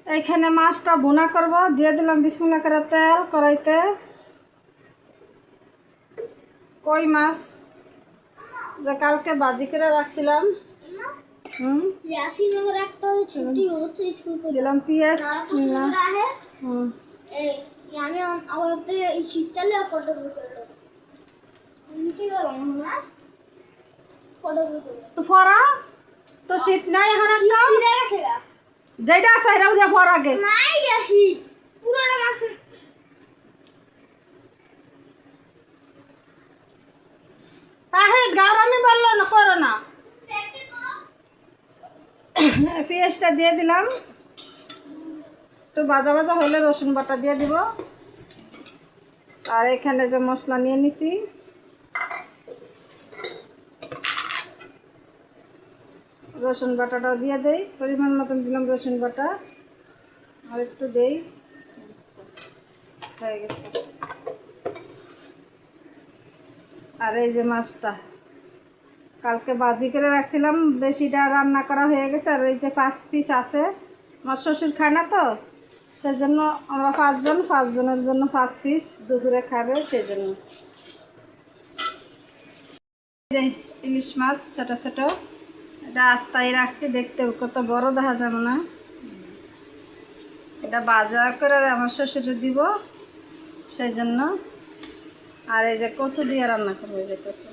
এইখানে মাছটা ভুনা করব, দিয়ে দিলাম বিসমিল্লাহ করে তেল কড়াইতে। কই মাছ যে কালকে ভাজি করে রাখছিলাম। দিলাম পেঁয়াজ, বিসমিল্লাহ। ফরা তো শীত নাই এখন, একটা যেটা আছে সেটাও দিয়ে ফর আগে। আমি বললো না করো না। পেঁয়াজটা দিয়ে দিলাম, একটু ভাজা ভাজা হলে রসুন বাটা দিয়ে দিব। আর এখানে যে মশলা নিয়ে নিছি, রসুন বাটাটাও দিয়ে দেই, পরিমাণ মতন দিলাম রসুন বাটা। আর একটু দেই, হয়ে গেছে। আর এই যে মাছটা কালকে ভাজি করে রাখছিলাম, বেশিটা রান্না করা হয়ে গেছে। আর এই যে 5 পিস আছে, আমার শ্বশুর খায় না তো, সেজন্য আমরা 5 জনের জন্য 5 পিস দুপুরে খাবে, সেজন্য। যে ইলিশ মাছ ছোট ছোট, এটা আস্তায় রাখছি, দেখতে কত বড় দেখা যাবে না। এটা বাজার করে আমার শ্বশুরে দিব, সেই জন্য। আর এই যে কচু দিয়ে রান্না করবো, এই যে কচু।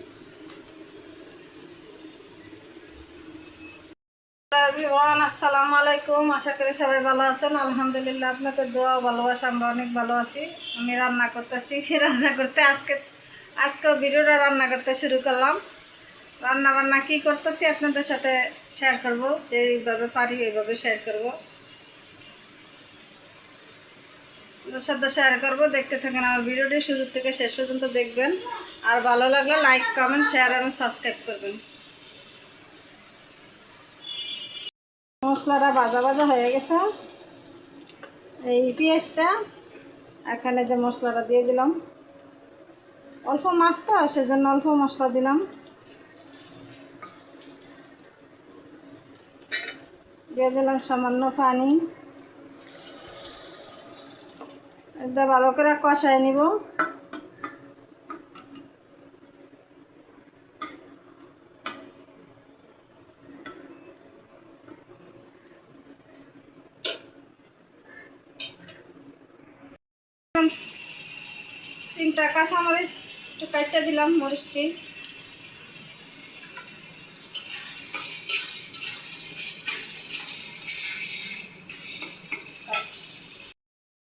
আসসালামু আলাইকুম, আশা করি সবাই ভালো আছেন। আলহামদুলিল্লাহ, আপনাদের দোয়া ভালোবাসা আমরা অনেক ভালো আছি। আমি রান্না করতেছি, রান্না করতে আজকেও ভিডিওটা রান্না করতে শুরু করলাম। রান্না বান্না কী করতেছি আপনাদের সাথে শেয়ার করব, যেইভাবে পারি এইভাবে শেয়ার করব, আপনাদের সাথে শেয়ার করব। দেখতে থাকেন আমার ভিডিওটি, শুরু থেকে শেষ পর্যন্ত দেখবেন। আর ভালো লাগলে লাইক, কমেন্ট, শেয়ার এবং সাবস্ক্রাইব করবেন। মশলাটা ভাজা ভাজা হয়ে গেছে। এই পেঁয়াজটা এখানে যে মশলাটা দিয়ে দিলাম, অল্প মাছ তো সেজন্য অল্প মশলা দিলাম। দিয়ে দিলাম সামান্য পানি, এটা ভালো করে কষায় নিব। তিনটা কাঁচামরিচ একটু কাটতে দিলাম, মরিচটি।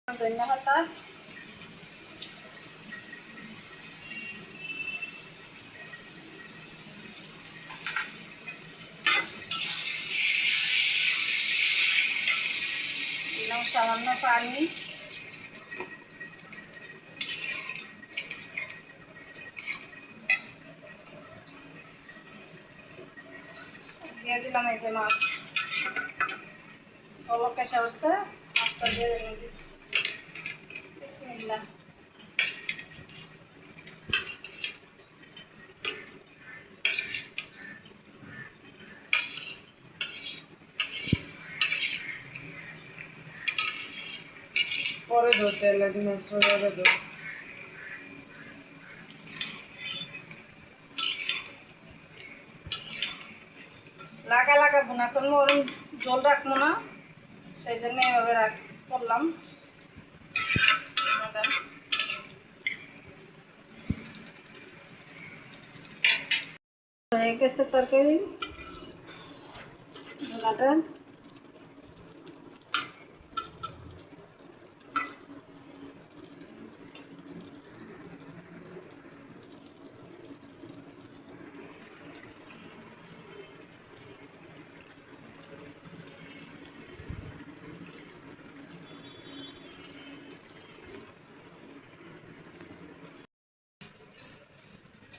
ধন্যবাদ। দিলাম সামান্য পানি, দিয়ে দিলাম এই যে মাছ, বলক এসে উঠছে, মাছটা দিয়ে দিলাম। বিসমিল্লাহ। পরে ধরতে লাগে না, সোজা ধর। লাগা লাগা ভুনা করবো, ওরকম জল রাখবো না, সেই জন্য এভাবে করলাম। হয়ে গেছে তরকারি ভুনাটা।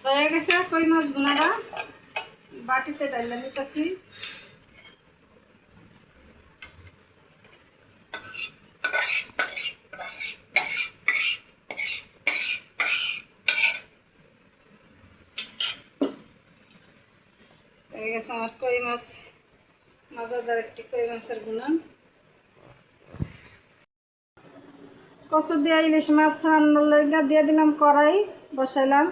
হয়ে গেছে কই মাছ ভুনাটা, বাটিতে ডাইলা নিতেছি। হয়ে গেছে আমার কই মাছ, মজাদার একটি কই মাছের ভুনা। কচু দিয়ে ইলিশ মাছ রান্নার লেগে দিয়ে দিলাম কড়াই বসাইলাম,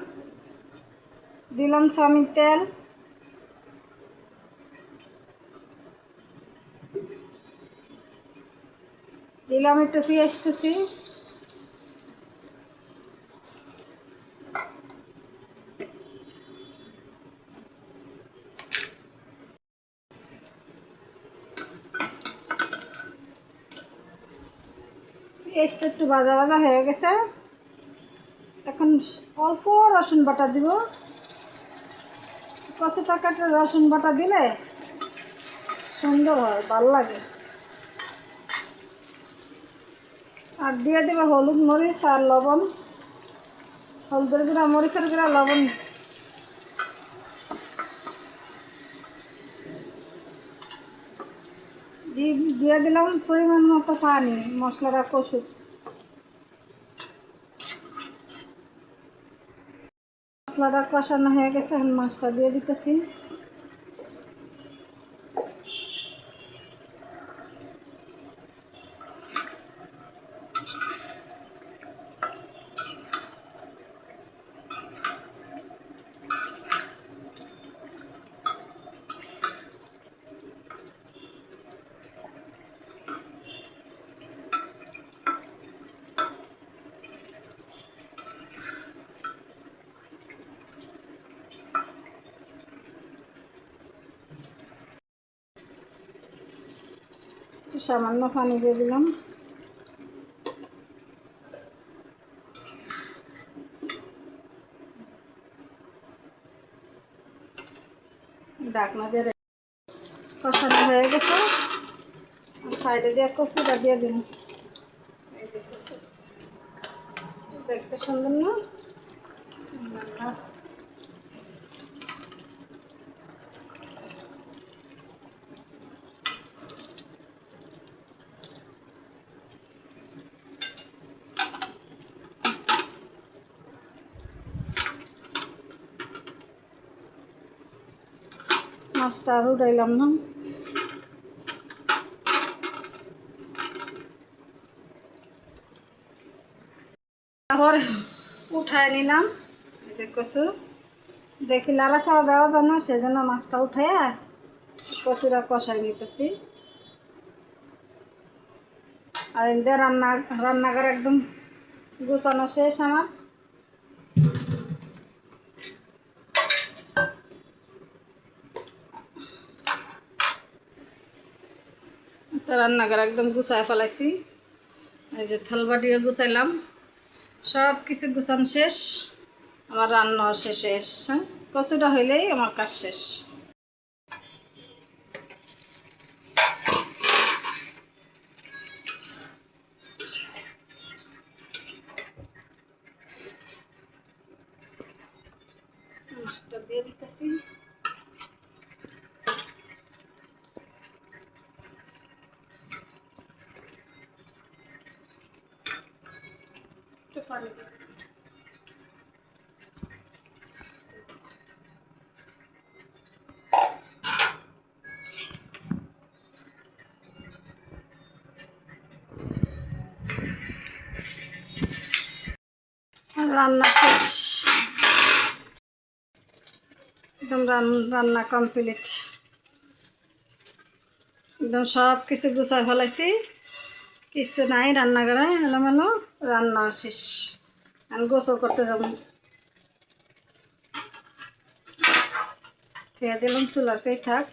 দিলাম চাউমিন তেল, দিলাম একটু পেঁয়াজ কুচি, পেঁয়াজটা একটু ভাজা ভাজা হয়ে গেছে। এখন অল্প রসুন বাটা দিব। কচু তরকারিতে রসুন বাটা দিলে সুন্দর হয়, ভালো লাগে। আর দিয়ে দেবো হলুদ মরিচ আর লবণ, হলুদের গুঁড়া, মরিচের গুঁড়া, লবণ। দিয়ে দিলাম পরিমাণ মতো পানি মশলাটা কষুক। মশলাটা কষানো হয়ে গেছে, এখন মাছটা দিয়ে দিতেছি। একটু সামান্য পানি দিয়ে দিলাম। ঢাকনা দিয়ে কষানো হয়ে গেছে। সাইডে দিয়ে কচুটা দিয়ে দিন। দেখতে সুন্দর না? মাছটা আর উঠাইলাম না। তারপর উঠায় নিলাম। এই যে কচু দেখি লালা ছাড়া দেওয়া যায় না, সেজন্য মাছটা উঠাইয়া কচুরা কষাই নিতেছি। আর এদের রান্নাঘর একদম গুছানো শেষ আমার। তো রান্নাঘর একদম গুছায় ফেলাইছি। এই যে থালবাটিও গুছাইলাম, সব কিছু গুছান শেষ। আমার রান্না শেষে এসছে, কচুটা হইলেই আমার কাজ শেষ। মাছটা দিয়ে দিতেছি। একটু পানি দিই। রান্না শেষ, একদম রান্না কমপ্লিট। একদম সব কিছু গুছাই ফেলাইছি, কিছু নাই রান্নাঘরে, এলোমেলো। রান্না শেষ, আমি গোসল করতে যাব। খেয়ে দিলাম, চুলার পেয়ে থাক।